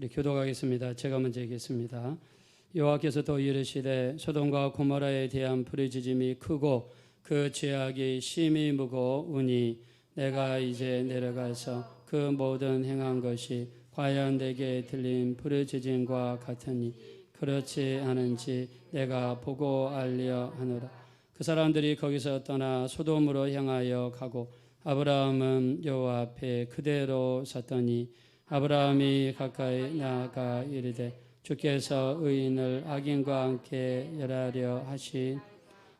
우리 교독하겠습니다. 제가 먼저 읽겠습니다. 여호와께서 또 이르시되 소돔과 고모라에 대한 부르짖음이 크고 그 죄악이 심히 무거우니 내가 이제 내려가서 그 모든 행한 것이 과연 내게 들린 부르짖음과 같으니 그렇지 않은지 내가 보고 알려 하노라. 그 사람들이 거기서 떠나 소돔으로 향하여 가고 아브라함은 여호와 앞에 그대로 섰더니 아브라함이 가까이 나아가 이르되 주께서 의인을 악인과 함께 멸하려 하신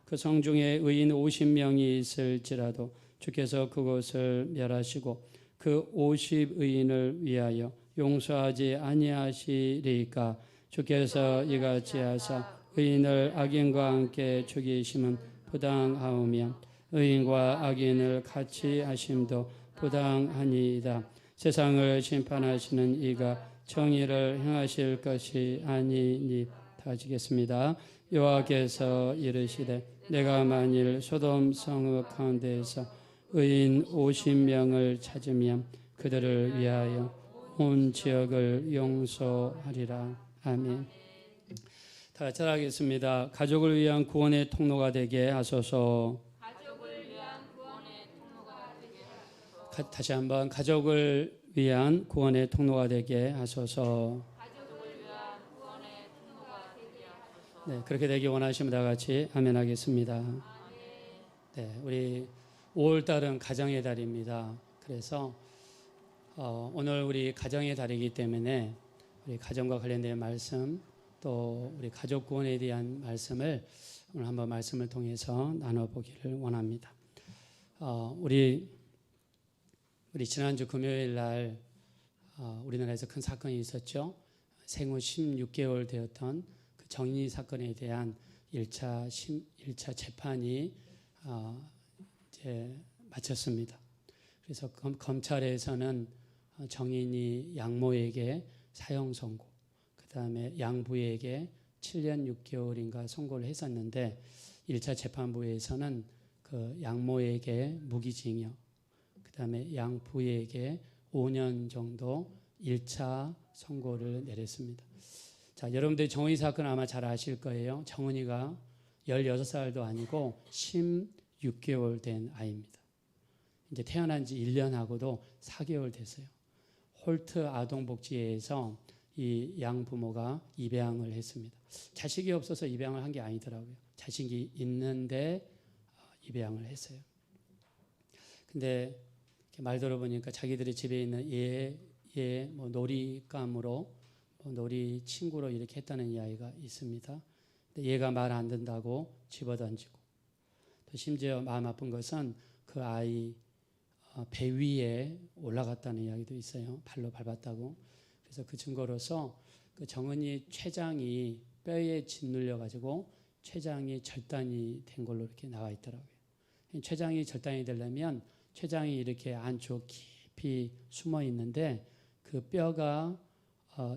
그 성중에 의인 50명이 있을지라도 주께서 그곳을 멸하시고 그 50의인을 위하여 용서하지 아니하시리까. 주께서 이같이 하사 의인을 악인과 함께 죽이심은 부당하오며 의인과 악인을 같이 하심도 부당하니이다. 세상을 심판하시는 이가 정의를 행하실 것이 아니니. 다 하시겠습니다. 여호와께서 이르시되 내가 만일 소돔 성읍 가운데에서 의인 50명을 찾으면 그들을 위하여 온 지역을 용서하리라. 아멘. 다 같이 하겠습니다. 가족을 위한 구원의 통로가 되게 하소서. 가족을 위한 구원의 통로가 되게 하소서. 다시 한번 가족을 위한 구원의 통로가 되게 하소서. 가족을 위한 구원의 통로가 되게 하소서. 네, 그렇게 되기 원하시면 다 같이 아멘 하겠습니다. 네, 우리 5월 달은 가정의 달입니다. 그래서 오늘 우리 가정의 달이기 때문에 우리 가정과 관련된 말씀 또 우리 가족 구원에 대한 말씀을 오늘 한번 말씀을 통해서 나눠보기를 원합니다. 우리 지난주 금요일 날 우리나라에서 큰 사건이 있었죠. 생후 16개월 되었던 그 정인이 사건에 대한 1차 재판이 이제 마쳤습니다. 그래서 검찰에서는 정인이 양모에게 사형 선고, 그 다음에 양부에게 7년 6개월인가 선고를 했었는데 1차 재판부에서는 그 양모에게 무기징역, 그 다음에 양부에게 5년 정도 1차 선고를 내렸습니다. 자, 여러분들 정은이 사건 아마 잘 아실 거예요. 정은이가 16살도 아니고 16개월 된 아이입니다. 이제 태어난 지 1년하고도 4개월 됐어요. 홀트 아동복지회에서 이 양부모가 입양을 했습니다. 자식이 없어서 입양을 한 게 아니더라고요. 자식이 있는데 입양을 했어요. 근데 말 들어보니까 자기들이 집에 있는 뭐 놀이감으로 놀이 친구로 이렇게 했다는 이야기가 있습니다. 근데 얘가 말 안 듣는다고 집어던지고, 또 심지어 마음 아픈 것은 그 아이 배 위에 올라갔다는 이야기도 있어요. 발로 밟았다고. 그래서 그 증거로서 그 정은이 췌장이 뼈에 짓눌려 가지고 췌장이 절단이 된 걸로 이렇게 나와 있더라고요. 췌장이 절단이 되려면 췌장이 이렇게 안쪽 깊이 숨어 있는데 그 뼈가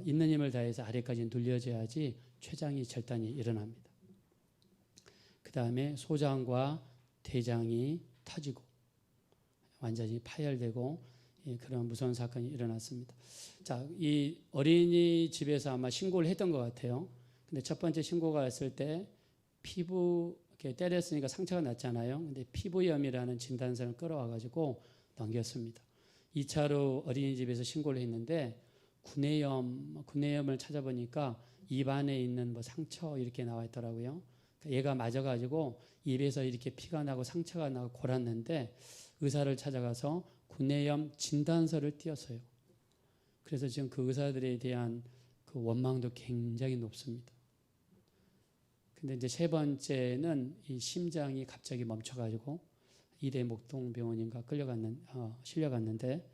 있는 힘을 다해서 아래까지 눌려져야지 췌장이 절단이 일어납니다. 그 다음에 소장과 대장이 터지고 완전히 파열되고 그런 무서운 사건이 일어났습니다. 자, 이 어린이집에서 아마 신고를 했던 것 같아요. 근데 첫 번째 신고가 왔을 때 피부 이렇게 때렸으니까 상처가 났잖아요. 근데 피부염이라는 진단서를 끌어와가지고 넘겼습니다. 2차로 어린이집에서 신고를 했는데 구내염을 찾아보니까 입안에 있는 뭐 상처 이렇게 나와 있더라고요. 얘가 맞아가지고 입에서 이렇게 피가 나고 상처가 나고 골았는데 의사를 찾아가서 구내염 진단서를 띄었어요. 그래서 지금 그 의사들에 대한 그 원망도 굉장히 높습니다. 근데 이제 세 번째는 이 심장이 갑자기 멈춰가지고 이대 목동병원인가 실려갔는데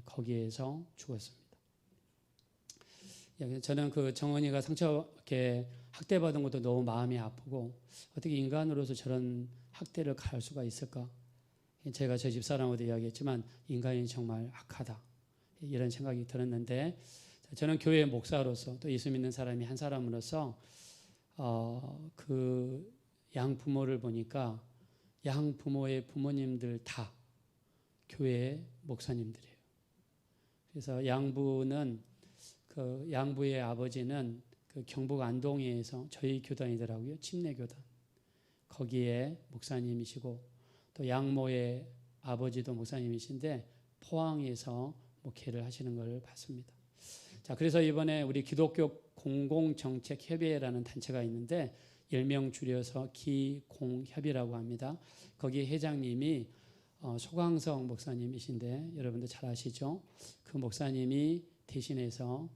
거기에서 죽었습니다. 저는 그 정은이가 상처 이렇게 학대받은 것도 너무 마음이 아프고 어떻게 인간으로서 저런 학대를 가할 수가 있을까? 제가 저 집사람하고도 이야기했지만 인간이 정말 악하다 이런 생각이 들었는데 저는 교회 목사로서 또 예수 믿는 사람이 한 사람으로서 그 양부모를 보니까 양부모의 부모님들 다 교회 목사님들이에요. 그래서 양부는 그 양부의 아버지는 그 경북 안동에서 저희 교단이더라고요. 침례교단. 거기에 목사님이시고 또 양모의 아버지도 목사님이신데 포항에서 목회를 하시는 걸 봤습니다. 자, 그래서 이번에 우리 기독교 공공정책협의회라는 단체가 있는데 일명 줄여서 기공협이라고 합니다. 거기 회장님이 소강성 목사님이신데 여러분들 잘 아시죠? 그 목사님이 대신해서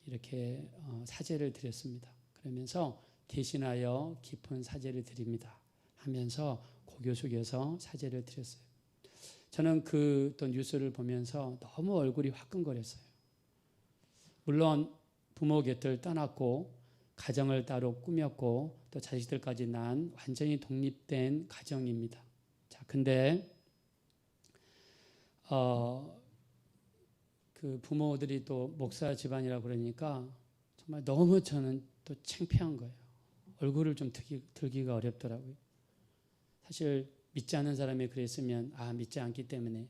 이렇게 사죄를 드렸습니다. 그러면서 대신하여 깊은 사죄를 드립니다 하면서 고개 숙여서 사죄를 드렸어요. 저는 그 또 뉴스를 보면서 너무 얼굴이 화끈거렸어요. 물론 부모 곁을 떠났고 가정을 따로 꾸몄고 또 자식들까지 낳은 완전히 독립된 가정입니다. 자, 근데 그 부모들이 또 목사 집안이라 그러니까 정말 너무 저는 또 창피한 거예요. 얼굴을 좀 들기가 어렵더라고요. 사실 믿지 않는 사람이 그랬으면 믿지 않기 때문에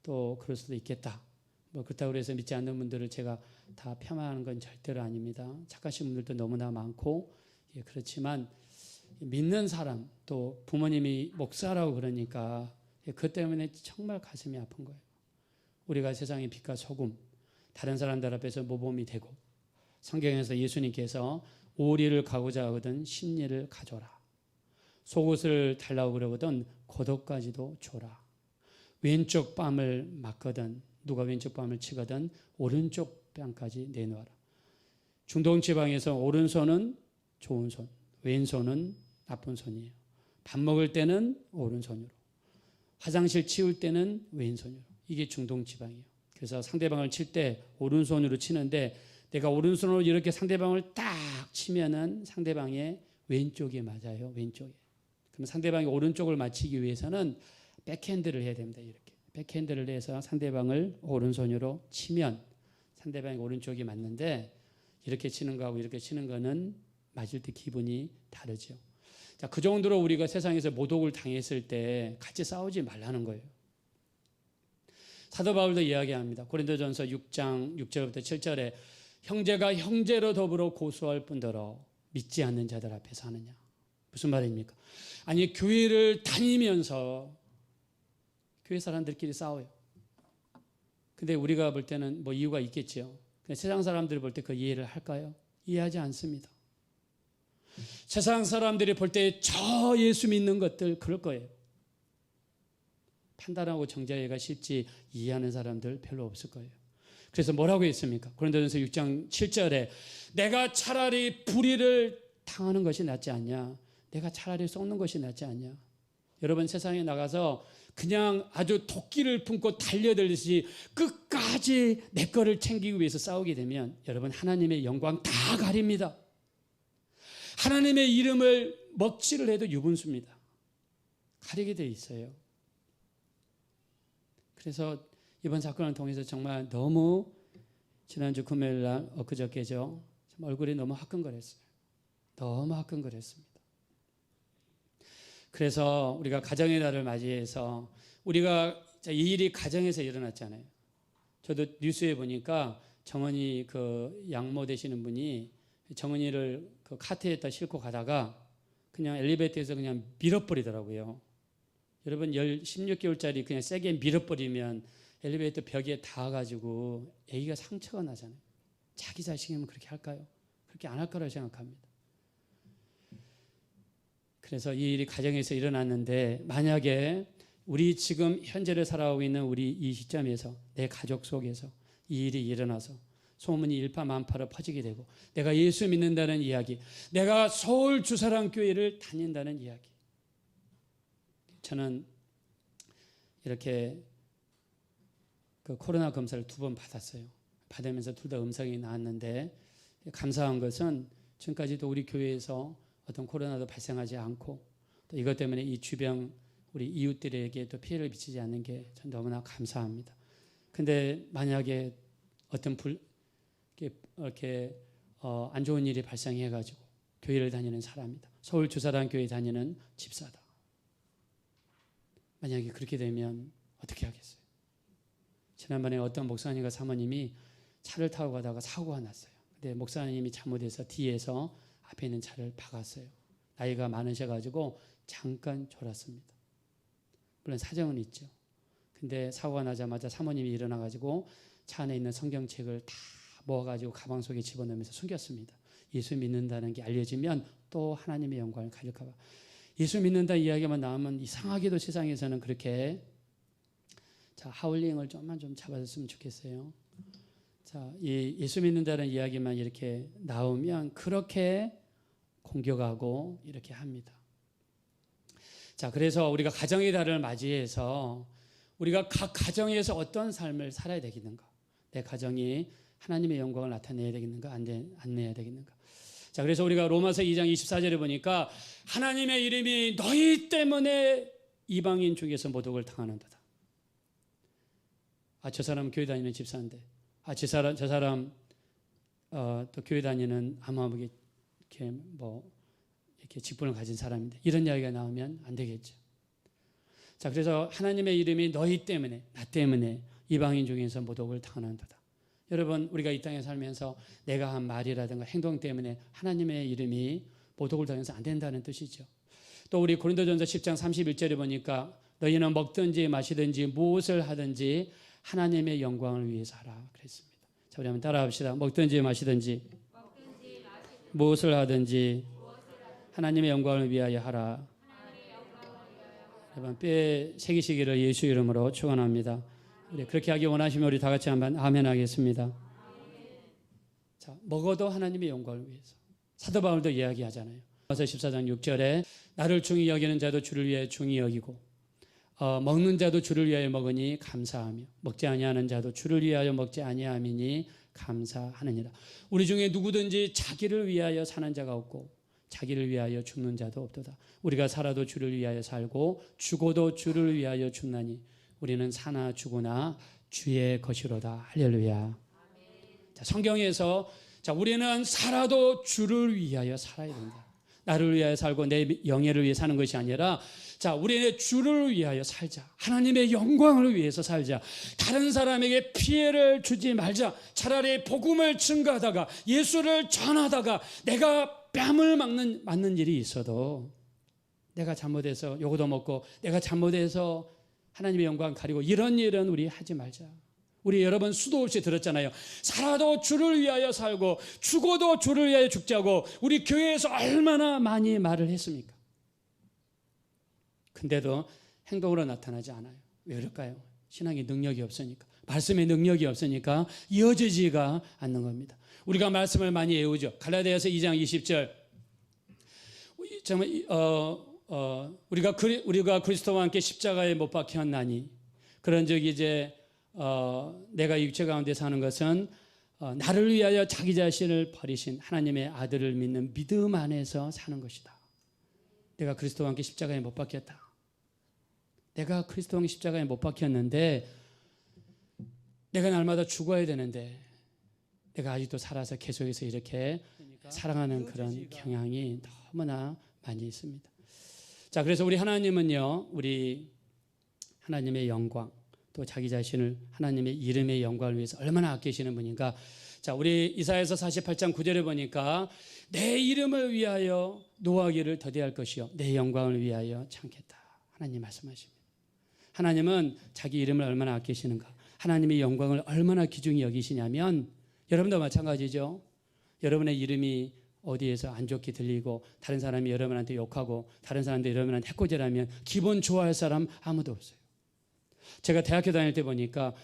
또 그럴 수도 있겠다. 뭐 그렇다고 해서 믿지 않는 분들을 제가 다 폄하하는 건 절대로 아닙니다. 착하신 분들도 너무나 많고 그렇지만 믿는 사람 또 부모님이 목사라고 그러니까 그것 때문에 정말 가슴이 아픈 거예요. 우리가 세상의 빛과 소금, 다른 사람들 앞에서 모범이 되고 성경에서 예수님께서 오리를 가고자 하거든 심리를 가져라. 속옷을 달라고 그러거든 겉옷까지도 줘라. 왼쪽 뺨을 맞거든 누가 왼쪽 뺨을 치거든 오른쪽 뺨까지 내놓아라. 중동 지방에서 오른손은 좋은 손, 왼손은 나쁜 손이에요. 밥 먹을 때는 오른손으로, 화장실 치울 때는 왼손으로. 이게 중동 지방이에요. 그래서 상대방을 칠 때 오른손으로 치는데 내가 오른손으로 이렇게 상대방을 딱 치면은 상대방의 왼쪽에 맞아요. 왼쪽에. 그럼 상대방이 오른쪽을 맞히기 위해서는 백핸드를 해야 됩니다. 이렇게. 백핸드를 해서 상대방을 오른손으로 치면 상대방이 오른쪽이 맞는데 이렇게 치는 거하고 이렇게 치는 거는 맞을 때 기분이 다르죠. 자, 그 정도로 우리가 세상에서 모독을 당했을 때 같이 싸우지 말라는 거예요. 사도 바울도 이야기합니다. 고린도전서 6장 6절부터 7절에 형제가 형제로 더불어 고소할 뿐더러 믿지 않는 자들 앞에서 하느냐. 무슨 말입니까? 아니 교회를 다니면서 교회 사람들끼리 싸워요. 근데 우리가 볼 때는 뭐 이유가 있겠죠. 근데 세상 사람들이 볼 때 그 이해를 할까요? 이해하지 않습니다. 세상 사람들이 볼 때 저 예수 믿는 것들 그럴 거예요. 판단하고 정죄하기가 쉽지 이해하는 사람들 별로 없을 거예요. 그래서 뭐라고 했습니까? 고린도전서 6장 7절에 내가 차라리 불의를 당하는 것이 낫지 않냐? 내가 차라리 썩는 것이 낫지 않냐? 여러분 세상에 나가서 그냥 아주 도끼를 품고 달려들듯이 끝까지 내 거를 챙기기 위해서 싸우게 되면 여러분 하나님의 영광 다 가립니다. 하나님의 이름을 먹칠을 해도 유분수입니다. 가리게 돼 있어요. 그래서 이번 사건을 통해서 정말 너무 지난주 금요일 날 엊그저께죠. 얼굴이 너무 화끈거렸어요. 너무 화끈거렸습니다. 그래서 우리가 가정의 날을 맞이해서 우리가 이 일이 가정에서 일어났잖아요. 저도 뉴스에 보니까 정은이 그 양모 되시는 분이 정은이를 그 카트에다 싣고 가다가 그냥 엘리베이터에서 그냥 밀어버리더라고요. 여러분 16개월짜리 그냥 세게 밀어버리면 엘리베이터 벽에 닿아가지고 아기가 상처가 나잖아요. 자기 자식이면 그렇게 할까요? 그렇게 안 할 거라고 생각합니다. 그래서 이 일이 가정에서 일어났는데 만약에 우리 지금 현재를 살아가고 있는 우리 이 시점에서 내 가족 속에서 이 일이 일어나서 소문이 일파만파로 퍼지게 되고 내가 예수 믿는다는 이야기, 내가 서울 주사랑교회를 다닌다는 이야기. 저는 이렇게 그 코로나 검사를 2번 받았어요. 받으면서 둘 다 음성이 나왔는데 감사한 것은 지금까지도 우리 교회에서 어떤 코로나도 발생하지 않고 또 이것 때문에 이 주변 우리 이웃들에게 또 피해를 미치지 않는 게 전 너무나 감사합니다. 근데 만약에 어떤 이렇게 안 좋은 일이 발생해가지고 교회를 다니는 사람이다. 서울 주사랑교회 다니는 집사다. 만약에 그렇게 되면 어떻게 하겠어요? 지난번에 어떤 목사님과 사모님이 차를 타고 가다가 사고가 났어요. 근데 목사님이 잘못해서 뒤에서 앞에 있는 차를 박았어요. 나이가 많으셔가지고 잠깐 졸았습니다. 물론 사정은 있죠. 근데 사고가 나자마자 사모님이 일어나가지고 차 안에 있는 성경책을 다 모아가지고 가방 속에 집어넣으면서 숨겼습니다. 예수 믿는다는 게 알려지면 또 하나님의 영광을 가질까 봐. 예수 믿는다 이야기만 나오면 이상하게도 세상에서는 그렇게 자 하울링을 좀만 좀 잡아줬으면 좋겠어요. 자, 이 예수 믿는다는 이야기만 이렇게 나오면 그렇게 공격하고 이렇게 합니다. 자, 그래서 우리가 가정의 달을 맞이해서 우리가 각 가정에서 어떤 삶을 살아야 되겠는가? 내 가정이 하나님의 영광을 나타내야 되겠는가? 안 내야 되겠는가? 자, 그래서 우리가 로마서 2장 24절에 보니까 하나님의 이름이 너희 때문에 이방인 중에서 모독을 당하는도다. 아, 저 사람은 교회 다니는 집사인데, 아, 저 사람 또 교회 다니는 아무하게 이렇게 이렇게 직분을 가진 사람인데 이런 이야기가 나오면 안 되겠죠. 자, 그래서 하나님의 이름이 너희 때문에, 나 때문에 이방인 중에서 모독을 당하는도다. 여러분, 우리가 이 땅에 살면서 내가 한 말이라든가 행동 때문에 하나님의 이름이 모독을 당해서 안 된다는 뜻이죠. 또 우리 고린도전서 10장 31절에 보니까 너희는 먹든지 마시든지 무엇을 하든지 하나님의 영광을 위해서 하라 그랬습니다. 자, 우리 한번 따라합시다. 먹든지 마시든지 무엇을 하든지 하나님의 영광을 위하여 하라. 여러분, 뼈에 새기시기를 예수 이름으로 축원합니다. 우리 그렇게 하기 원하시면 우리 다 같이 한번 아멘 하겠습니다. 자, 먹어도 하나님의 영광을 위해서. 사도 바울도 이야기하잖아요. 로마서 14장 6절에 나를 중히 여기는 자도 주를 위해 중히 여기고 먹는 자도 주를 위하여 먹으니 감사하며 먹지 아니하는 자도 주를 위하여 먹지 아니함이니 감사하느니라. 우리 중에 누구든지 자기를 위하여 사는 자가 없고 자기를 위하여 죽는 자도 없도다. 우리가 살아도 주를 위하여 살고 죽어도 주를 위하여 죽나니 우리는 사나 죽으나 주의 것이로다. 할렐루야. 자, 성경에서 자, 우리는 살아도 주를 위하여 살아야 된다. 나를 위하여 살고 내 영예를 위해 사는 것이 아니라 자, 우리는 주를 위하여 살자. 하나님의 영광을 위해서 살자. 다른 사람에게 피해를 주지 말자. 차라리 복음을 증거하다가 예수를 전하다가 내가 뺨을 맞는 일이 있어도 내가 잘못해서 요거도 먹고 내가 잘못해서 하나님의 영광 가리고 이런 일은 우리 하지 말자. 우리 여러분 수도 없이 들었잖아요. 살아도 주를 위하여 살고 죽어도 주를 위하여 죽자고 우리 교회에서 얼마나 많이 말을 했습니까? 근데도 행동으로 나타나지 않아요. 왜 그럴까요? 신앙의 능력이 없으니까. 말씀의 능력이 없으니까 이어지지가 않는 겁니다. 우리가 말씀을 많이 외우죠. 갈라디아서 2장 20절. 정말 우리가 그리스도와 함께 십자가에 못 박혔나니 그런즉 이제 내가 이 육체 가운데 사는 것은 나를 위하여 자기 자신을 버리신 하나님의 아들을 믿는 믿음 안에서 사는 것이다. 내가 그리스도와 함께 십자가에 못 박혔다. 내가 그리스도와 함께 십자가에 못 박혔는데 내가 날마다 죽어야 되는데 내가 아직도 살아서 계속해서 이렇게 사랑하는 그런 경향이 너무나 많이 있습니다. 자, 그래서 우리 하나님은요, 우리 하나님의 영광 또 자기 자신을 하나님의 이름의 영광을 위해서 얼마나 아끼시는 분인가. 자, 우리 이사야서 48장 9절에 보니까 내 이름을 위하여 노하기를 더디할 것이요 내 영광을 위하여 참겠다. 하나님 말씀하십니다. 하나님은 자기 이름을 얼마나 아끼시는가. 하나님의 영광을 얼마나 귀중히 여기시냐면 여러분도 마찬가지죠. 여러분의 이름이 어디에서 안 좋게 들리고 다른 사람이 여러분한테 욕하고 다른 사람들이 여러분한테 해코지라면 기분 좋아할 사람 아무도 없어요. 제가 대학교 다닐 때 보니까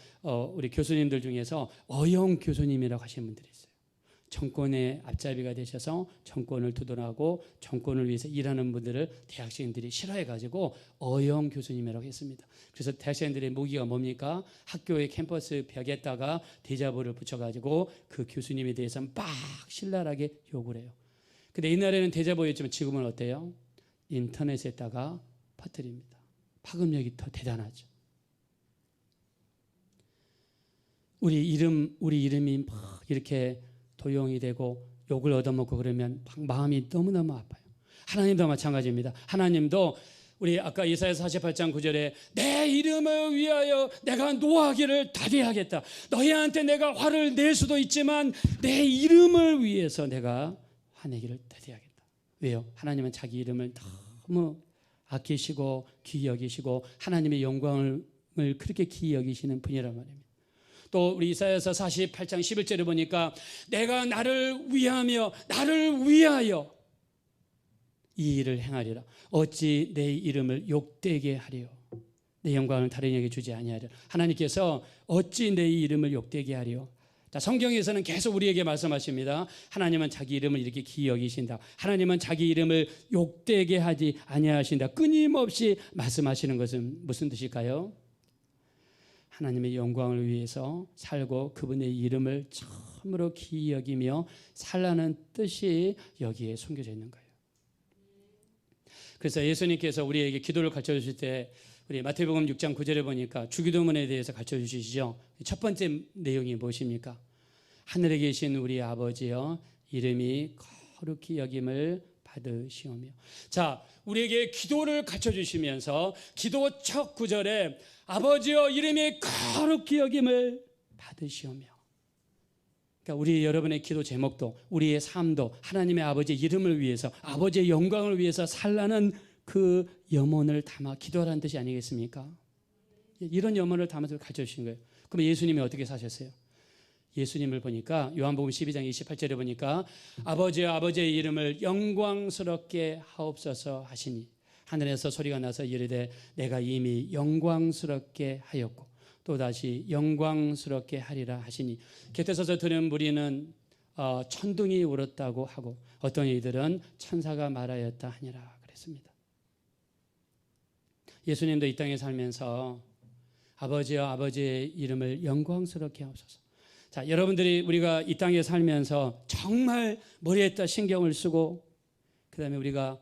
우리 교수님들 중에서 어영 교수님이라고 하시는 분들이 있어요. 정권의 앞잡이가 되셔서 정권을 두둔하고 정권을 위해서 일하는 분들을 대학생들이 싫어해가지고 어영 교수님이라고 했습니다. 그래서 대학생들의 무기가 뭡니까? 학교의 캠퍼스 벽에다가 대자보를 붙여가지고 그 교수님에 대해서 막 신랄하게 욕을 해요. 근데 옛날에는 대자보였지만 지금은 어때요? 인터넷에다가 퍼뜨립니다. 파급력이 더 대단하죠. 우리 이름이 막 이렇게 도용이 되고 욕을 얻어먹고 그러면 마음이 너무너무 아파요. 하나님도 마찬가지입니다. 하나님도 우리 아까 이사야 48장 9절에 내 이름을 위하여 내가 노하기를 다대하겠다. 너희한테 내가 화를 낼 수도 있지만 내 이름을 위해서 내가 화내기를 다대하겠다. 왜요? 하나님은 자기 이름을 너무 아끼시고 귀히 여기시고 하나님의 영광을 그렇게 귀히 여기시는 분이란 말입니다. 또 우리 이사야서 48장 11절에 보니까 내가 나를 위하며 나를 위하여 이 일을 행하리라. 어찌 내 이름을 욕되게 하리요. 내 영광을 다른 이에게 주지 아니하리라. 하나님께서 어찌 내 이름을 욕되게 하리요. 자, 성경에서는 계속 우리에게 말씀하십니다. 하나님은 자기 이름을 이렇게 귀히 여기신다. 하나님은 자기 이름을 욕되게 하지 아니하신다. 끊임없이 말씀하시는 것은 무슨 뜻일까요? 하나님의 영광을 위해서 살고 그분의 이름을 처음으로 귀히 여기며 살라는 뜻이 여기에 숨겨져 있는 거예요. 그래서 예수님께서 우리에게 기도를 가르쳐 주실 때 우리 마태복음 6장 9절에 보니까 주기도문에 대해서 가르쳐 주시죠. 첫 번째 내용이 무엇입니까? 하늘에 계신 우리 아버지여 이름이 거룩히 여김을 받으시오며. 자, 우리에게 기도를 가르쳐 주시면서 기도 첫 구절에 아버지여 이름이 거룩히 여김을 받으시오며. 그러니까 우리 여러분의 기도 제목도 우리의 삶도 하나님의 아버지의 이름을 위해서 아버지의 영광을 위해서 살라는 그 염원을 담아 기도하라는 뜻이 아니겠습니까? 이런 염원을 담아서 가르쳐 주신 거예요. 그럼 예수님이 어떻게 사셨어요? 예수님을 보니까 요한복음 12장 28절에 보니까 아버지여 아버지의 이름을 영광스럽게 하옵소서 하시니 하늘에서 소리가 나서 이르되 내가 이미 영광스럽게 하였고 또다시 영광스럽게 하리라 하시니 곁에 서서 들은 무리는 천둥이 울었다고 하고 어떤 이들은 천사가 말하였다 하니라 그랬습니다. 예수님도 이 땅에 살면서 아버지여 아버지의 이름을 영광스럽게 하옵소서. 자, 여러분들이 우리가 이 땅에 살면서 정말 머리에다 신경을 쓰고 그다음에 우리가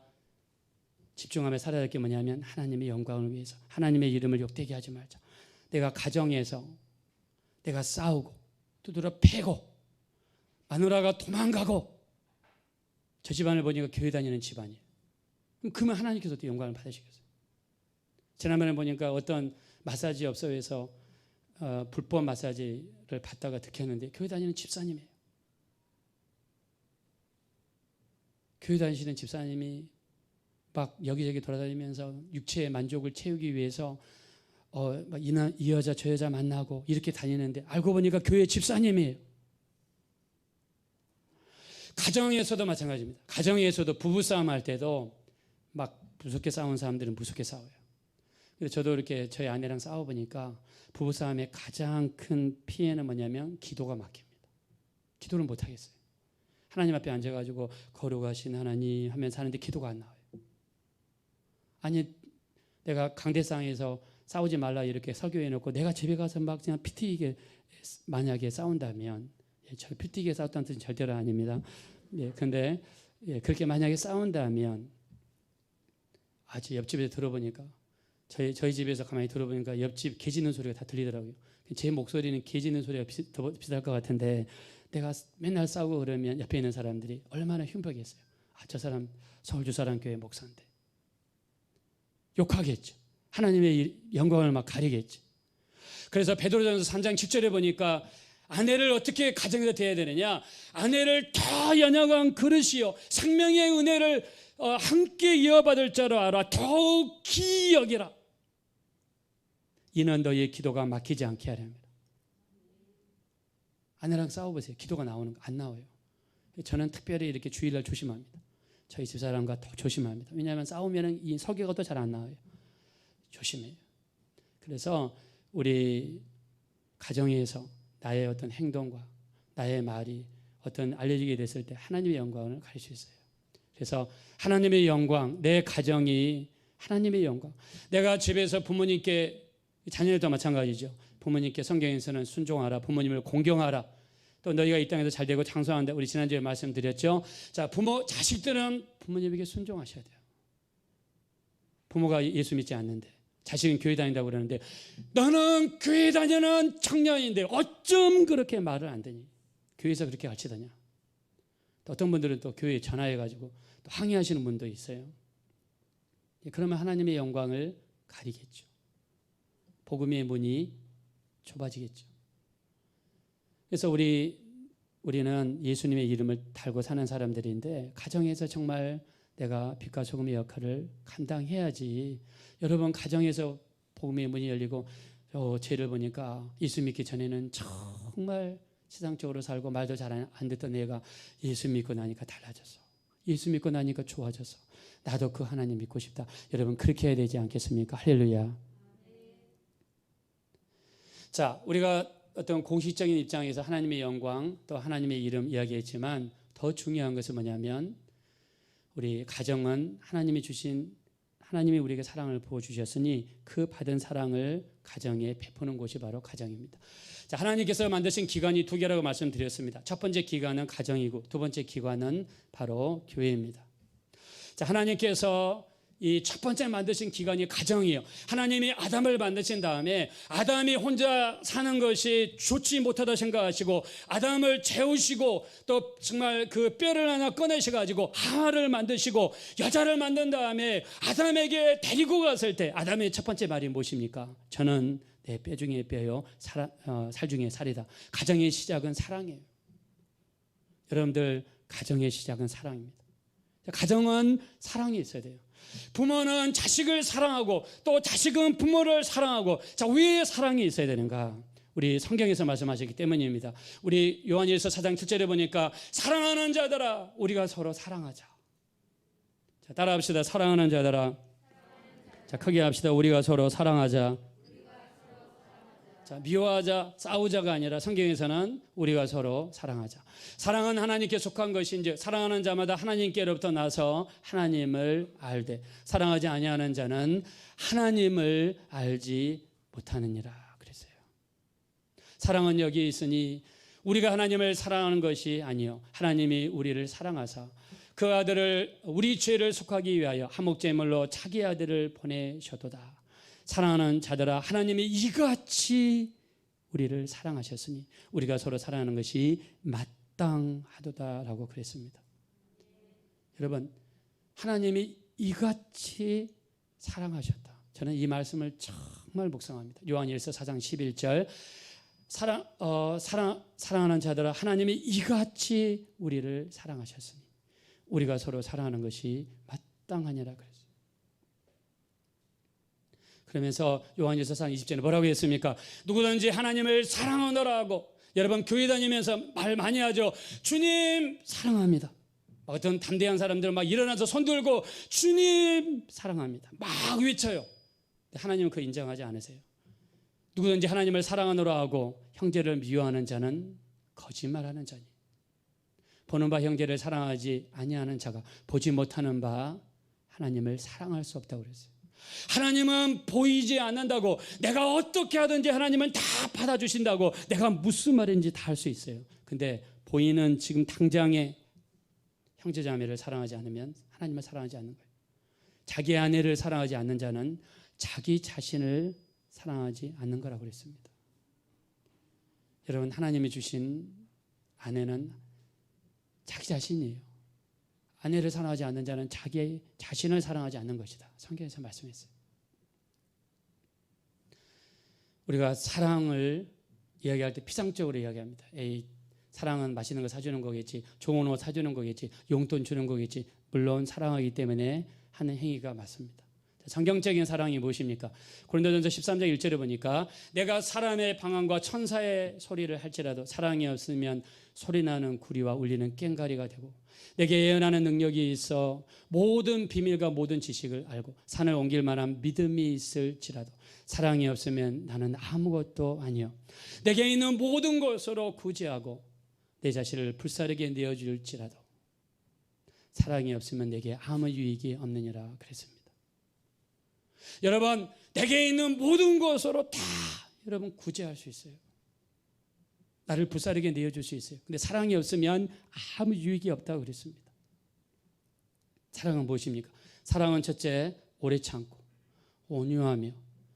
집중하며 살아야 할 게 뭐냐면 하나님의 영광을 위해서 하나님의 이름을 욕되게 하지 말자. 내가 가정에서 내가 싸우고 두드러 패고 마누라가 도망가고 저 집안을 보니까 교회 다니는 집안이에요. 그러면 하나님께서도 영광을 받으시겠어요. 지난번에 보니까 어떤 마사지 업소에서 불법 마사지를 받다가 득했는데 교회 다니는 집사님이에요. 교회 다니시는 집사님이 막 여기저기 돌아다니면서 육체의 만족을 채우기 위해서 이 여자 저 여자 만나고 이렇게 다니는데 알고 보니까 교회 집사님이에요. 가정에서도 마찬가지입니다. 가정에서도 부부싸움 할 때도 막 무섭게 싸운 사람들은 무섭게 싸워요. 그래서 저도 이렇게 저희 아내랑 싸워보니까 부부싸움의 가장 큰 피해는 뭐냐면 기도가 막힙니다. 기도를 못하겠어요. 하나님 앞에 앉아가지고 거룩하신 하나님 하면서 하는데 기도가 안 나와요. 아니 내가 강대상에서 싸우지 말라 이렇게 설교해 놓고 내가 집에 가서 막 그냥 피 튀기게 만약에 싸운다면 저 피 튀기게 싸웠다는 뜻은 절대로 아닙니다. 근데 그렇게 싸운다면 아주 옆집에서 들어보니까 저희 집에서 가만히 들어보니까 옆집 개 짖는 소리가 다 들리더라고요. 제 목소리는 개 짖는 소리가 더 비슷할 것 같은데 내가 맨날 싸우고 그러면 옆에 있는 사람들이 얼마나 흉보겠어요. 저 사람 서울주사랑교회 목사인데 욕하겠죠. 하나님의 영광을 막 가리겠죠. 그래서 베드로전서 3장 10절에 보니까 아내를 어떻게 가정에서 대해야 되느냐. 아내를 더 연약한 그릇이요 생명의 은혜를 함께 이어받을 자로 알아 더욱 귀히 여기라. 이는 너희의 기도가 막히지 않게 하렵니다. 아내랑 싸워보세요. 기도가 나오는 거 안 나와요. 저는 특별히 이렇게 주일날 조심합니다. 저희 집사람과 더 조심합니다. 왜냐하면 싸우면 이 설교가 더 잘 안 나와요. 조심해요. 그래서 우리 가정에서 나의 어떤 행동과 나의 말이 어떤 알려지게 됐을 때 하나님의 영광을 가릴 수 있어요. 그래서 하나님의 영광, 내 가정이 하나님의 영광. 내가 집에서 부모님께 자녀들도 마찬가지죠. 부모님께 성경에서는 순종하라, 부모님을 공경하라. 또 너희가 이 땅에서 잘 되고 장수한다. 우리 지난주에 말씀드렸죠. 자, 자식들은 부모님에게 순종하셔야 돼요. 부모가 예수 믿지 않는데 자식은 교회 다닌다고 그러는데 너는 교회 다니는 청년인데 어쩜 그렇게 말을 안 되니? 교회에서 그렇게 가르치더냐? 또 어떤 분들은 또 교회에 전화해가지고 또 항의하시는 분도 있어요. 그러면 하나님의 영광을 가리겠죠. 복음의 문이 좁아지겠죠. 그래서 우리는 예수님의 이름을 달고 사는 사람들인데 가정에서 정말 내가 빛과 소금의 역할을 감당해야지. 여러분 가정에서 복음의 문이 열리고 죄를 보니까 예수 믿기 전에는 정말 세상적으로 살고 말도 잘 안 듣던 애가 예수 믿고 나니까 달라졌어. 예수 믿고 나니까 좋아져서 나도 그 하나님 믿고 싶다. 여러분 그렇게 해야 되지 않겠습니까? 할렐루야. 자, 우리가 어떤 공식적인 입장에서 하나님의 영광 또 하나님의 이름 이야기했지만 더 중요한 것은 뭐냐면 우리 가정은 하나님이 우리에게 사랑을 부어주셨으니 그 받은 사랑을 가정에 베푸는 곳이 바로 가정입니다. 자, 하나님께서 만드신 기관이 두 개라고 말씀드렸습니다. 첫 번째 기관은 가정이고 두 번째 기관은 바로 교회입니다. 자, 하나님께서 이 첫 번째 만드신 기관이 가정이에요. 하나님이 아담을 만드신 다음에 아담이 혼자 사는 것이 좋지 못하다 생각하시고 아담을 재우시고 또 정말 그 뼈를 하나 꺼내셔가지고 하와를 만드시고 여자를 만든 다음에 아담에게 데리고 갔을 때 아담의 첫 번째 말이 무엇입니까? 저는 내 뼈 중에 뼈요 살 중에 살이다. 가정의 시작은 사랑이에요. 여러분들 가정의 시작은 사랑입니다. 가정은 사랑이 있어야 돼요. 부모는 자식을 사랑하고 또 자식은 부모를 사랑하고 자, 왜 사랑이 있어야 되는가? 우리 성경에서 말씀하셨기 때문입니다. 우리 요한일서 4장 7절에 보니까 사랑하는 자들아 우리가 서로 사랑하자. 자, 따라합시다. 사랑하는 자들아. 자, 크게 합시다. 우리가 서로 사랑하자. 자, 미워하자, 싸우자가 아니라 성경에서는 우리가 서로 사랑하자. 사랑은 하나님께 속한 것인지 사랑하는 자마다 하나님께로부터 나서 하나님을 알되 사랑하지 아니하는 자는 하나님을 알지 못하느니라 그랬어요. 사랑은 여기 있으니 우리가 하나님을 사랑하는 것이 아니요 하나님이 우리를 사랑하사 그 아들을 우리 죄를 속하기 위하여 한목제물로 자기 아들을 보내셨도다. 사랑하는 자들아 하나님이 이같이 우리를 사랑하셨으니 우리가 서로 사랑하는 것이 마땅하도다라고 그랬습니다. 여러분 하나님이 이같이 사랑하셨다. 저는 이 말씀을 정말 묵상합니다. 요한일서 4장 11절 사랑하는 자들아 하나님이 이같이 우리를 사랑하셨으니 우리가 서로 사랑하는 것이 마땅하니라 그랬어요. 그러면서 요한일서 4장 20절에 뭐라고 했습니까? 누구든지 하나님을 사랑하노라 하고 여러분 교회 다니면서 말 많이 하죠. 주님 사랑합니다. 어떤 담대한 사람들 막 일어나서 손 들고 주님 사랑합니다. 막 외쳐요. 하나님은 그거 인정하지 않으세요. 누구든지 하나님을 사랑하노라 하고 형제를 미워하는 자는 거짓말하는 자니 보는 바 형제를 사랑하지 아니하는 자가 보지 못하는 바 하나님을 사랑할 수 없다고 그랬어요. 하나님은 보이지 않는다고 내가 어떻게 하든지 하나님은 다 받아주신다고 내가 무슨 말인지 다 할 수 있어요. 근데 보이는 지금 당장에 형제자매를 사랑하지 않으면 하나님을 사랑하지 않는 거예요. 자기 아내를 사랑하지 않는 자는 자기 자신을 사랑하지 않는 거라고 그랬습니다. 여러분 하나님이 주신 아내는 자기 자신이에요. 아내를 사랑하지 않는 자는 자기 자신을 사랑하지 않는 것이다. 성경에서 말씀했어요. 우리가 사랑을 이야기할 때 피상적으로 이야기합니다. 에이, 사랑은 맛있는 거 사주는 거겠지, 좋은 옷 사주는 거겠지, 용돈 주는 거겠지. 물론 사랑하기 때문에 하는 행위가 맞습니다. 성경적인 사랑이 무엇입니까? 고린도전서 13장 1절에 보니까 내가 사람의 방언과 천사의 소리를 할지라도 사랑이 없으면 소리나는 구리와 울리는 꽹과리가 되고 내게 예언하는 능력이 있어 모든 비밀과 모든 지식을 알고 산을 옮길 만한 믿음이 있을지라도 사랑이 없으면 나는 아무것도 아니요 내게 있는 모든 것으로 구제하고 내 자신을 불사르게 내어줄지라도 사랑이 없으면 내게 아무 유익이 없느니라 그랬습니다. 여러분 내게 있는 모든 것으로 다 여러분 구제할 수 있어요. 나를 불사르게 내어줄 수 있어요. 근데 사랑이 없으면 아무 유익이 없다고 그랬습니다. 사랑은 무엇입니까? 사랑은 첫째 오래 참고 온유하며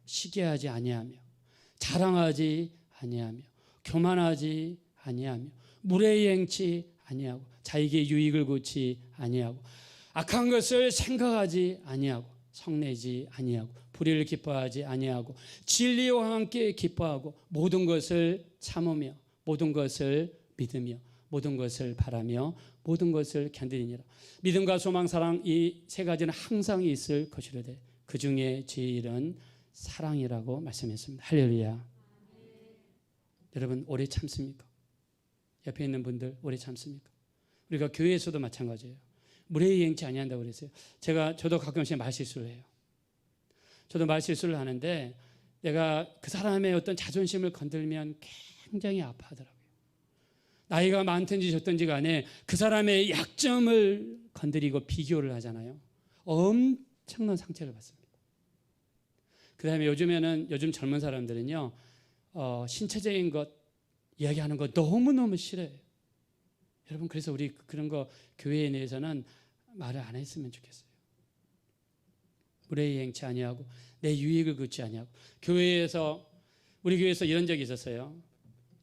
시기하지 아니하며 자랑하지 아니하며 교만하지 아니하며 무례행치 아니하고 자에게 유익을 구치 아니하고 악한 것을 생각하지 아니하고 성내지 아니하고 불의를 기뻐하지 아니하고 진리와 함께 기뻐하고 모든 것을 참으며 모든 것을 믿으며 모든 것을 바라며 모든 것을 견디니라. 믿음과 소망, 사랑 이 세 가지는 항상 있을 것이로되 그 중에 제일은 사랑이라고 말씀했습니다. 할렐루야. 여러분 오래 참습니까? 옆에 있는 분들 오래 참습니까? 우리가 교회에서도 마찬가지예요. 무례행치 아니한다고 그랬어요. 저도 가끔씩 말실수를 해요. 저도 말실수를 하는데 내가 그 사람의 어떤 자존심을 건들면 굉장히 아파하더라고요. 나이가 많든지 적든지 간에 그 사람의 약점을 건드리고 비교를 하잖아요. 엄청난 상처를 받습니다. 그 다음에 요즘 젊은 사람들은요, 신체적인 것 이야기하는 거 너무너무 싫어해요. 여러분, 그래서 우리 그런 거 교회에 대해서는 말을 안 했으면 좋겠어요. 무례히 행치 아니하고 내 유익을 긋지 아니하고. 우리 교회에서 이런 적이 있었어요.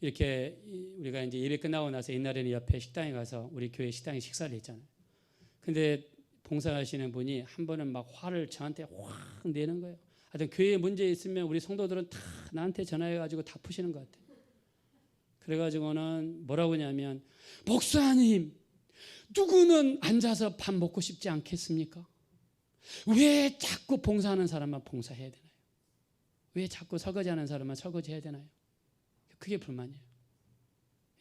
이렇게 우리가 이제 예배 끝나고 나서 옛날에는 옆에 식당에 가서 우리 교회 식당에 식사를 했잖아요. 근데 봉사하시는 분이 한 번은 막 화를 저한테 확 내는 거예요. 하여튼 교회에 문제 있으면 우리 성도들은 다 나한테 전화해가지고 다 푸시는 것 같아요. 그래가지고는 뭐라고 하냐면, 목사님, 누구는 앉아서 밥 먹고 싶지 않겠습니까? 왜 자꾸 봉사하는 사람만 봉사해야 되나요? 왜 자꾸 설거지하는 사람만 설거지해야 되나요? 그게 불만이에요.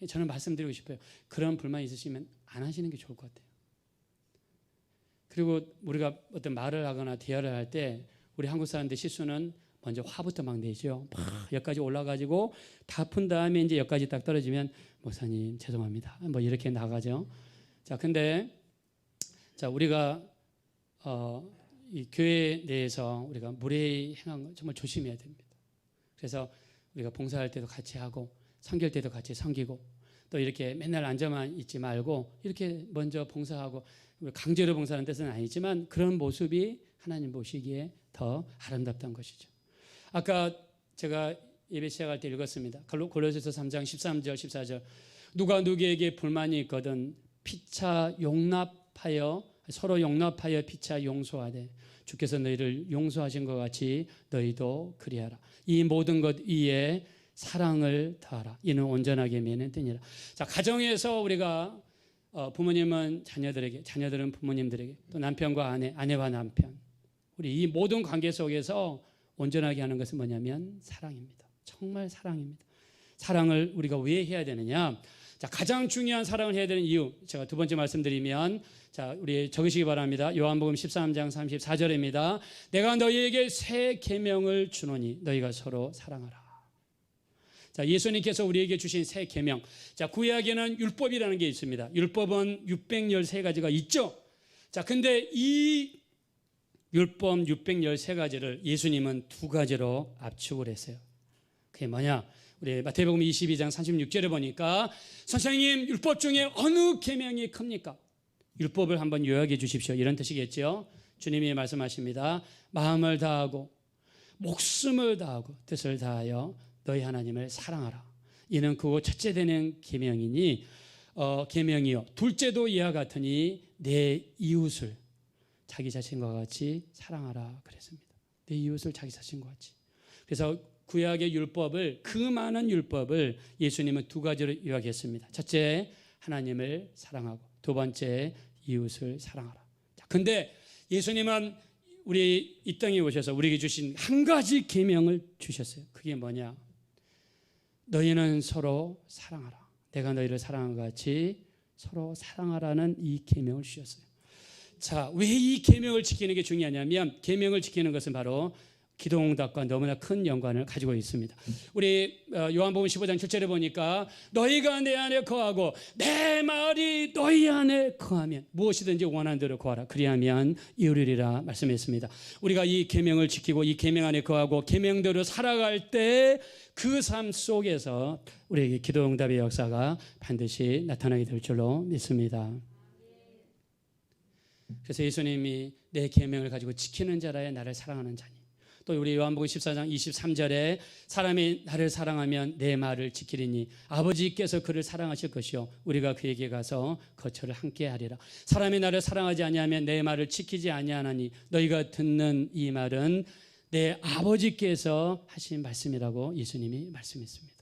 저는 말씀드리고 싶어요. 그런 불만 있으시면 안 하시는 게 좋을 것 같아요. 그리고 우리가 어떤 말을 하거나 대화를 할 때 우리 한국 사람들 실수는 먼저 화부터 막 내죠. 막 여기까지 올라가지고 다 푼 다음에 이제 여기까지 딱 떨어지면 목사님 죄송합니다. 뭐 이렇게 나가죠. 자, 근데 우리가 이 교회 내에서 우리가 무례히 행한 거 정말 조심해야 됩니다. 그래서 우리가 봉사할 때도 같이 하고 섬길 때도 같이 섬기고 또 이렇게 맨날 앉아만 있지 말고 이렇게 먼저 봉사하고, 강제로 봉사하는 뜻은 아니지만 그런 모습이 하나님 보시기에 더 아름답다는 것이죠. 아까 제가 예배 시작할 때 읽었습니다. 골로새서 3장 13절 14절. 누가 누구에게 불만이 있거든 피차 용납하여 서로 용납하여 피차 용서하되 주께서 너희를 용서하신 것 같이 너희도 그리하라. 이 모든 것 위에 사랑을 다하라. 이는 온전하게 매는 뜻이라. 자, 가정에서 우리가 부모님은 자녀들에게, 자녀들은 부모님들에게, 또 남편과 아내, 아내와 남편, 우리 이 모든 관계 속에서 온전하게 하는 것은 뭐냐면 사랑입니다. 정말 사랑입니다. 사랑을 우리가 왜 해야 되느냐? 자, 가장 중요한 사랑을 해야 되는 이유, 제가 두 번째 말씀드리면, 자, 우리 적으시기 바랍니다. 요한복음 13장 34절입니다. 내가 너희에게 새 계명을 주노니 너희가 서로 사랑하라. 자, 예수님께서 우리에게 주신 새 계명. 자, 구약에는 율법이라는 게 있습니다. 율법은 613가지가 있죠. 자, 근데 이 율법 613가지를 예수님은 두 가지로 압축을 했어요. 그게 뭐냐? 우리 마태복음 22장 36절에 보니까 선생님, 율법 중에 어느 계명이 큽니까? 율법을 한번 요약해 주십시오. 이런 뜻이겠죠. 주님이 말씀하십니다. 마음을 다하고 목숨을 다하고 뜻을 다하여 너희 하나님을 사랑하라. 이는 그거 첫째 되는 계명이니 계명이요. 둘째도 이와 같으니 내 이웃을 자기 자신과 같이 사랑하라 그랬습니다. 내 이웃을 자기 자신과 같이. 그래서 구약의 율법을, 그 많은 율법을 예수님은 두 가지로 요약했습니다. 첫째, 하나님을 사랑하고, 두 번째, 이웃을 사랑하라. 자, 근데 예수님은 우리 이 땅에 오셔서 우리에게 주신 한 가지 계명을 주셨어요. 그게 뭐냐? 너희는 서로 사랑하라. 내가 너희를 사랑한 것 같이 서로 사랑하라는 이 계명을 주셨어요. 자, 왜 이 계명을 지키는 게 중요하냐면, 계명을 지키는 것은 바로 기도응답과 너무나 큰 연관을 가지고 있습니다. 우리 요한복음 15장 7절에 보니까 너희가 내 안에 거하고 내 말이 너희 안에 거하면 무엇이든지 원하는 대로 구하라. 그리하면 이루리라 말씀했습니다. 우리가 이 계명을 지키고 이 계명 안에 거하고 계명대로 살아갈 때 그 삶 속에서 우리에게 기도응답의 역사가 반드시 나타나게 될 줄로 믿습니다. 그래서 예수님이 내 계명을 가지고 지키는 자라야 나를 사랑하는 자니, 또 우리 요한복음 14장 23절에 사람이 나를 사랑하면 내 말을 지키리니 아버지께서 그를 사랑하실 것이요 우리가 그에게 가서 거처를 함께 하리라. 사람이 나를 사랑하지 아니하면 내 말을 지키지 아니하나니 너희가 듣는 이 말은 내 아버지께서 하신 말씀이라고 예수님이 말씀했습니다.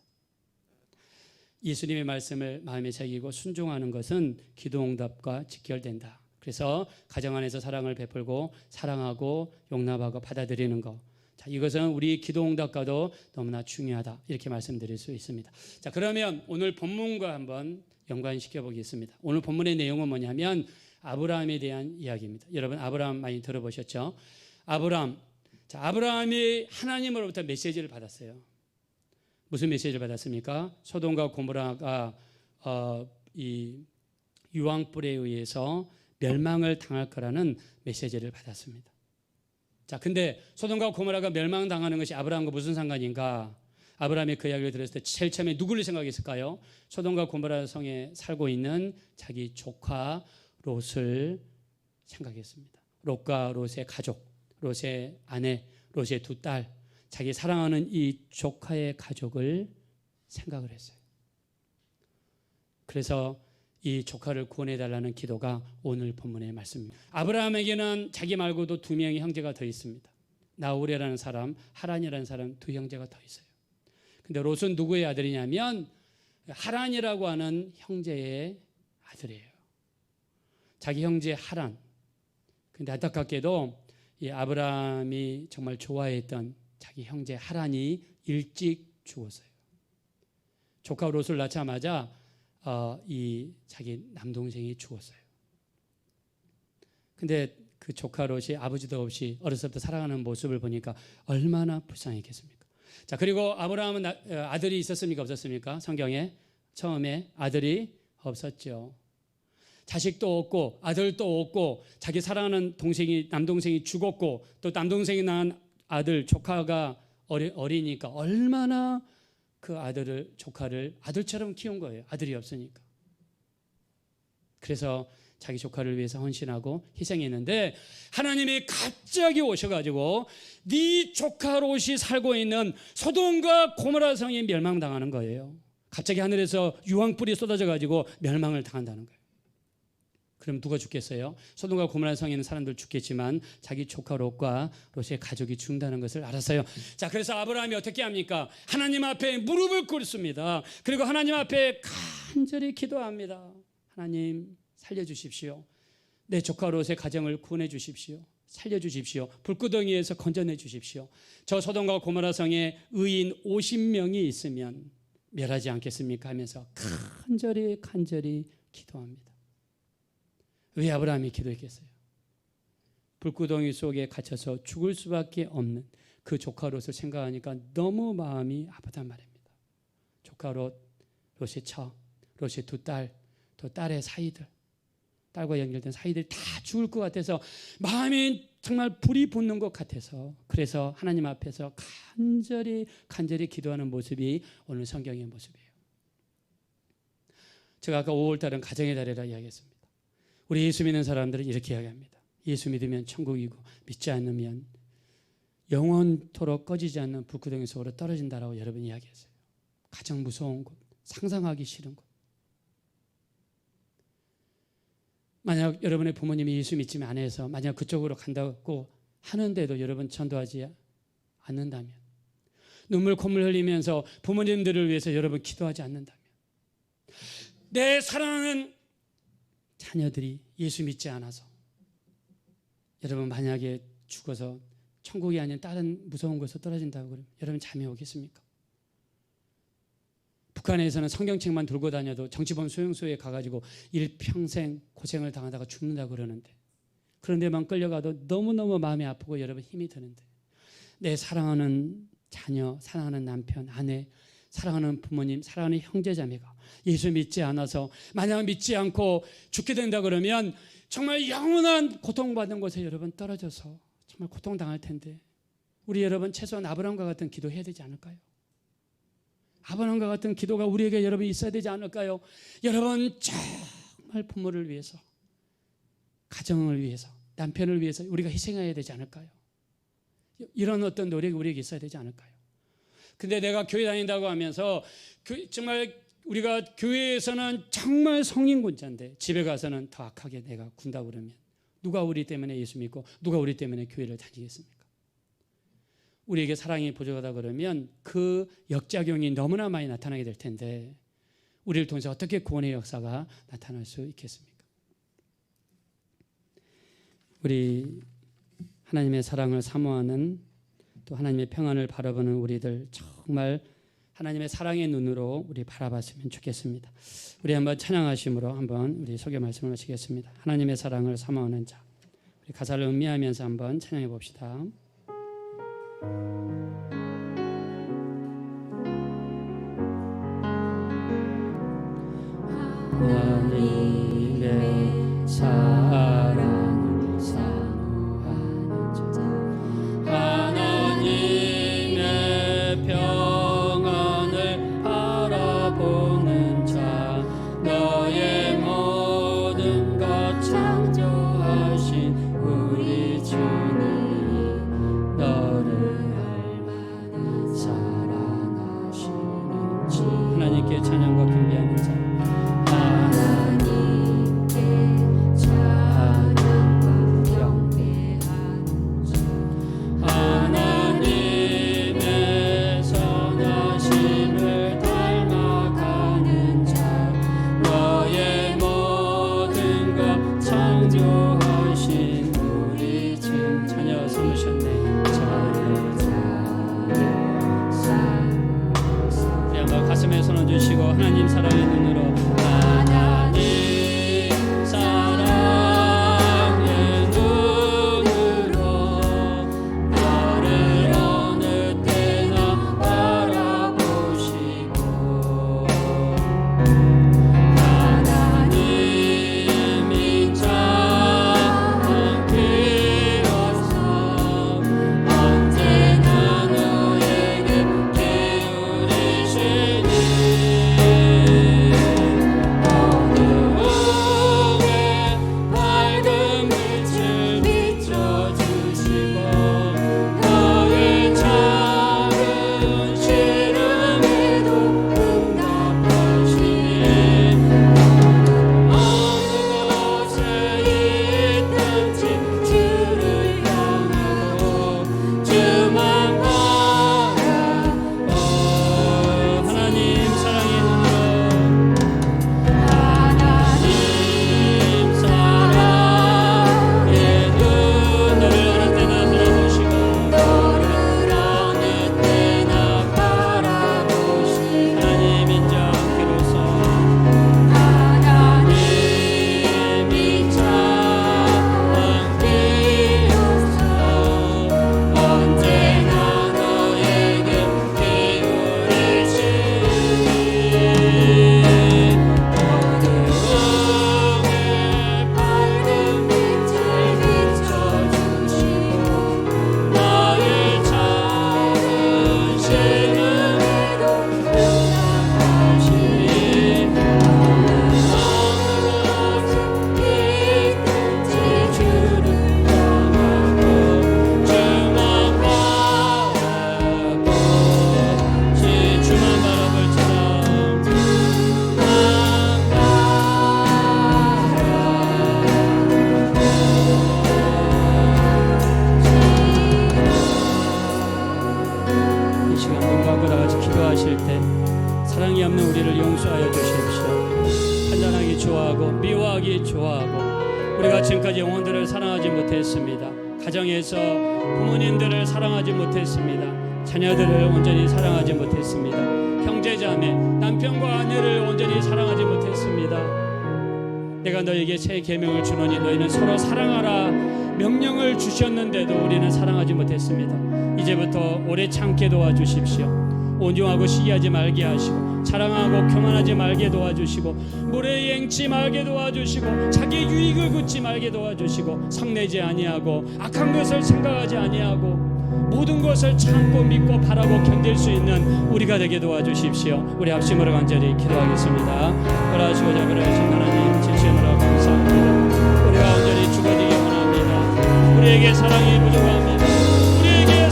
예수님의 말씀을 마음에 새기고 순종하는 것은 기도응답과 직결된다. 그래서 가정 안에서 사랑을 베풀고 사랑하고 용납하고 받아들이는 것, 자, 이것은 우리 기도응답과도 너무나 중요하다, 이렇게 말씀드릴 수 있습니다. 자, 그러면 오늘 본문과 한번 연관시켜 보겠습니다. 오늘 본문의 내용은 뭐냐면 아브라함에 대한 이야기입니다. 여러분 아브라함 많이 들어보셨죠? 아브라함이 하나님으로부터 메시지를 받았어요. 무슨 메시지를 받았습니까? 소돔과 고모라가 이 유황불에 의해서 멸망을 당할 거라는 메시지를 받았습니다. 자, 근데 소돔과 고모라가 멸망당하는 것이 아브라함과 무슨 상관인가? 아브라함이 그 이야기를 들었을 때 제일 처음에 누구를 생각했을까요? 소돔과 고모라 성에 살고 있는 자기 조카 롯을 생각했습니다. 롯과 롯의 가족, 롯의 아내, 롯의 두 딸, 자기 사랑하는 이 조카의 가족을 생각을 했어요. 그래서 이 조카를 구원해달라는 기도가 오늘 본문의 말씀입니다. 아브라함에게는 자기 말고도 두 명의 형제가 더 있습니다. 나홀이라는 사람, 하란이라는 사람, 두 형제가 더 있어요. 근데 롯은 누구의 아들이냐면 하란이라고 하는 형제의 아들이에요. 자기 형제 하란. 근데 안타깝게도 이 아브라함이 정말 좋아했던 자기 형제 하란이 일찍 죽었어요. 조카 롯을 낳자마자 이 자기 남동생이 죽었어요. 근데 그 조카 롯이 아버지도 없이 어렸을 때 살아가는 모습을 보니까 얼마나 불쌍했겠습니까? 자, 그리고 아브라함은 아들이 있었습니까? 없었습니까? 성경에 처음에 아들이 없었죠. 자식도 없고 아들도 없고 자기 사랑하는 남동생이 죽었고 또 남동생이 낳은 아들 조카가 어리니까 얼마나 그 조카를 아들처럼 키운 거예요. 아들이 없으니까. 그래서 자기 조카를 위해서 헌신하고 희생했는데 하나님이 갑자기 오셔가지고 네 조카 롯이 살고 있는 소돔과 고모라 성이 멸망당하는 거예요. 갑자기 하늘에서 유황불이 쏟아져가지고 멸망을 당한다는 거예요. 그럼 누가 죽겠어요? 소돔과 고모라 성에 있는 사람들 죽겠지만 자기 조카 롯과 롯의 가족이 죽는다는 것을 알았어요. 자, 그래서 아브라함이 어떻게 합니까? 하나님 앞에 무릎을 꿇습니다. 그리고 하나님 앞에 간절히 기도합니다. 하나님 살려주십시오. 내 조카 롯의 가정을 구원해 주십시오. 살려주십시오. 불구덩이에서 건져내 주십시오. 저 소돔과 고모라 성에 의인 50명이 있으면 멸하지 않겠습니까? 하면서 간절히 기도합니다. 왜 아브라함이 기도했겠어요? 불구덩이 속에 갇혀서 죽을 수밖에 없는 그 조카 롯을 생각하니까 너무 마음이 아프단 말입니다. 조카 롯의 처, 롯의 두 딸, 또 딸의 사이들, 딸과 연결된 사이들이 다 죽을 것 같아서 마음이 정말 불이 붙는 것 같아서 그래서 하나님 앞에서 간절히 기도하는 모습이 오늘 성경의 모습이에요. 제가 아까 5월달은 가정의 달이라 이야기했습니다. 우리 예수 믿는 사람들은 이렇게 이야기합니다. 예수 믿으면 천국이고 믿지 않으면 영원토록 꺼지지 않는 불구덩이 속으로 떨어진다라고 여러분이 이야기했어요. 가장 무서운 곳, 상상하기 싫은 곳. 만약 여러분의 부모님이 예수 믿지 않아서 만약 그쪽으로 간다고 하는데도 여러분 전도하지 않는다면, 눈물 콧물 흘리면서 부모님들을 위해서 여러분 기도하지 않는다면, 내 사랑하는 자녀들이 예수 믿지 않아서 여러분 만약에 죽어서 천국이 아닌 다른 무서운 곳으로 떨어진다고 그러면 여러분 잠이 오겠습니까? 북한에서는 성경책만 들고 다녀도 정치범 수용소에 가가지고 일평생 고생을 당하다가 죽는다고 그러는데, 그런 데만 끌려가도 너무너무 마음이 아프고 여러분 힘이 드는데, 내 사랑하는 자녀, 사랑하는 남편, 아내, 사랑하는 부모님, 사랑하는 형제자매가 예수 믿지 않아서 만약 믿지 않고 죽게 된다 그러면 정말 영원한 고통받는 곳에 여러분 떨어져서 정말 고통당할 텐데, 우리 여러분 최소한 아브라함과 같은 기도 해야 되지 않을까요? 아브라함과 같은 기도가 우리에게 여러분 있어야 되지 않을까요? 여러분 정말 부모를 위해서, 가정을 위해서, 남편을 위해서 우리가 희생해야 되지 않을까요? 이런 어떤 노력이 우리에게 있어야 되지 않을까요? 근데 내가 교회 다닌다고 하면서 정말 우리가 교회에서는 정말 성인군자인데 집에 가서는 더 악하게 내가 군다 그러면 누가 우리 때문에 예수 믿고 누가 우리 때문에 교회를 다니겠습니까? 우리에게 사랑이 부족하다 그러면 그 역작용이 너무나 많이 나타나게 될 텐데 우리를 통해서 어떻게 구원의 역사가 나타날 수 있겠습니까? 우리 하나님의 사랑을 사모하는 또 하나님의 평안을 바라보는 우리들 정말 하나님의 사랑의 눈으로 우리 바라봤으면 좋겠습니다. 우리 한번 찬양하심으로 한번 우리 설교 말씀을 마치겠습니다. 하나님의 사랑을 사모하는 자, 우리 가사를 음미하면서 한번 찬양해 봅시다. 하나님의 사랑을 사모하는 자, 하나님의 평안을 바라보는 자, 너의 모든 것 창조하신 우리 주님, 너를 얼마나 사랑하시는지. 하나님께 찬양과 경배하는 자, 가슴에 손 얹으시고 하나님 사랑의 눈으로 하나님 사랑의 눈으로 너를 어느 때나 바라보시고 하나님이 함께 오셔 언제나 너에게 기울이시니 사랑이 없는 우리를 용서하여 주십시오. 판단하기 좋아하고 미워하기 좋아하고 우리가 지금까지 영혼들을 사랑하지 못했습니다. 가정에서 부모님들을 사랑하지 못했습니다. 자녀들을 온전히 사랑하지 못했습니다. 형제자매, 남편과 아내를 온전히 사랑하지 못했습니다. 내가 너에게 새 계명을 주노니 너희는 서로 사랑하라 명령을 주셨는데도 우리는 사랑하지 못했습니다. 이제부터 오래 참게 도와주십시오. 온유하고 시기하지 말게 하시고 자랑하고 교만하지 말게 도와주시고 무례히 행치 말게 도와주시고 자기 유익을 굳지 말게 도와주시고 성내지 아니하고 악한 것을 생각하지 아니하고 모든 것을 참고 믿고 바라고 견딜 수 있는 우리가 되게 도와주십시오. 우리 합심으로 간절히 기도하겠습니다. 허락하시고 자비로우신 하나님 진심으로 감사합니다. 우리가 온전히 죽어지기 원합니다. 우리에게 사랑이 부족합니다. 우리에게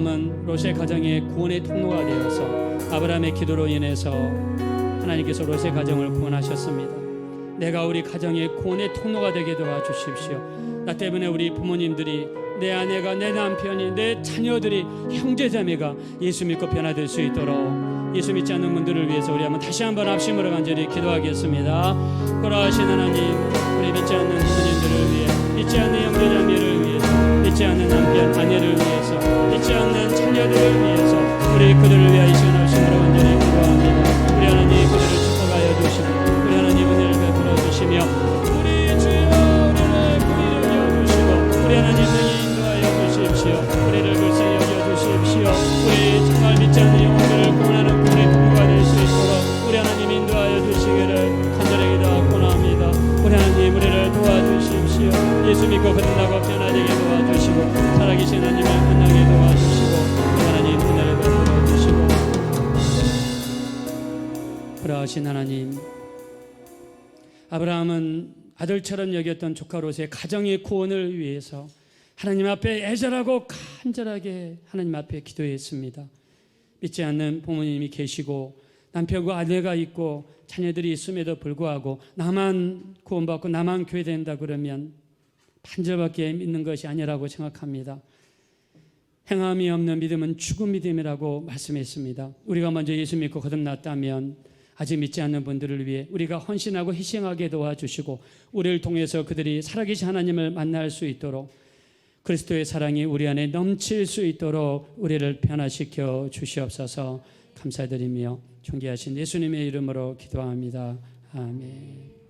아브라함은 롯의 가정의 구원의 통로가 되어서 아브라함의 기도로 인해서 하나님께서 롯의 가정을 구원하셨습니다. 내가 우리 가정의 구원의 통로가 되게 도와주십시오. 나 때문에 우리 부모님들이, 내 아내가, 내 남편이, 내 자녀들이, 형제자매가 예수 믿고 변화될 수 있도록 예수 믿지 않는 분들을 위해서 우리 한번 다시 한번 합심으로 간절히 기도하겠습니다. 돌아가신 하나님, 우리 믿지 않는 부모님들을 위해, 믿지 않는 형제자매를 위해서, 믿지 않는 남편, 아내를 위해서, 믿지 않는 자녀들을 위해서 우리 그들을 위하여 이 시간 합심으로 간절히 기도합니다. 우리 하나님 그들을 축복하여 주시고 우리 하나님 은혜를 베풀어 주시며 우리 주여 우리를 긍휼히 여겨 주시고 우리 하나님 능히 인도하여 주십시오. 우리를 불쌍히 여겨 주십시오. 우리 정말 믿지 않는 영혼들을 구원하는 그의 통로가 될 수 있도록 우리 하나님 인도하여 주시기를 간절히 기도하고 원합니다. 우리 하나님 우리를 도와주십시오. 예수 믿고 거듭나고 변화되게 도와주시고 살아계신 하나님을 만나게 도와주시고 우리 하나님 은혜를 베풀어 주시고 불화하신 하나님, 아브라함은 아들처럼 여겼던 조카 롯의 가정의 구원을 위해서 하나님 앞에 애절하고 간절하게 하나님 앞에 기도했습니다. 믿지 않는 부모님이 계시고 남편과 아내가 있고 자녀들이 있음에도 불구하고 나만 구원받고 나만 교회된다 그러면 반절밖에 믿는 것이 아니라고 생각합니다. 행함이 없는 믿음은 죽은 믿음이라고 말씀했습니다. 우리가 먼저 예수 믿고 거듭났다면 아직 믿지 않는 분들을 위해 우리가 헌신하고 희생하게 도와주시고 우리를 통해서 그들이 살아계신 하나님을 만날 수 있도록 그리스도의 사랑이 우리 안에 넘칠 수 있도록 우리를 변화시켜 주시옵소서. 감사드리며 존귀하신 예수님의 이름으로 기도합니다. 아멘.